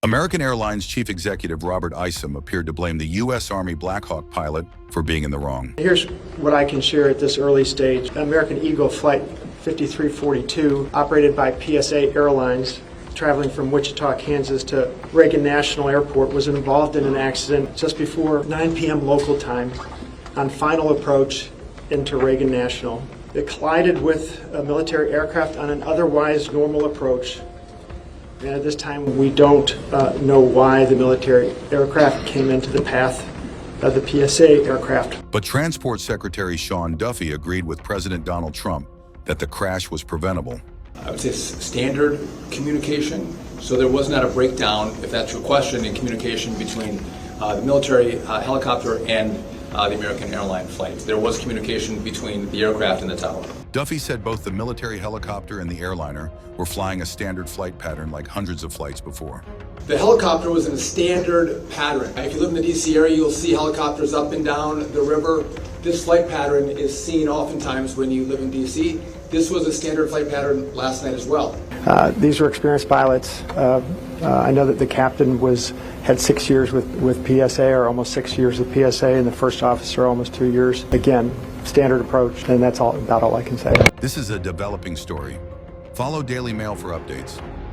American Airlines chief executive Robert Isom appeared to blame the U.S. Army Black Hawk pilot for being in the wrong. Here's what I can share at this early stage. American Eagle Flight 5342, operated by PSA Airlines, traveling from Wichita, Kansas to Reagan National Airport, was involved in an accident just before 9 p.m. local time on final approach into Reagan National. It collided with a military aircraft on an otherwise normal approach. And at this time, we don't know why the military aircraft came into the path of the PSA aircraft. But Transport Secretary Sean Duffy agreed with President Donald Trump that the crash was preventable. I would say standard communication, so there was not a breakdown, if that's your question, in communication between the military helicopter and the American airline flight. There was communication between the aircraft and the tower. Duffy said both the military helicopter and the airliner were flying a standard flight pattern like hundreds of flights before. The helicopter was in a standard pattern. If you live in the DC area, you'll see helicopters up and down the river. This flight pattern is seen oftentimes when you live in DC. This was a standard flight pattern last night as well. These were experienced pilots. I know that the captain had 6 years with PSA, or almost 6 years with PSA, and the first officer almost 2 years. Again, standard approach, and that's about all I can say. This is a developing story. Follow Daily Mail for updates.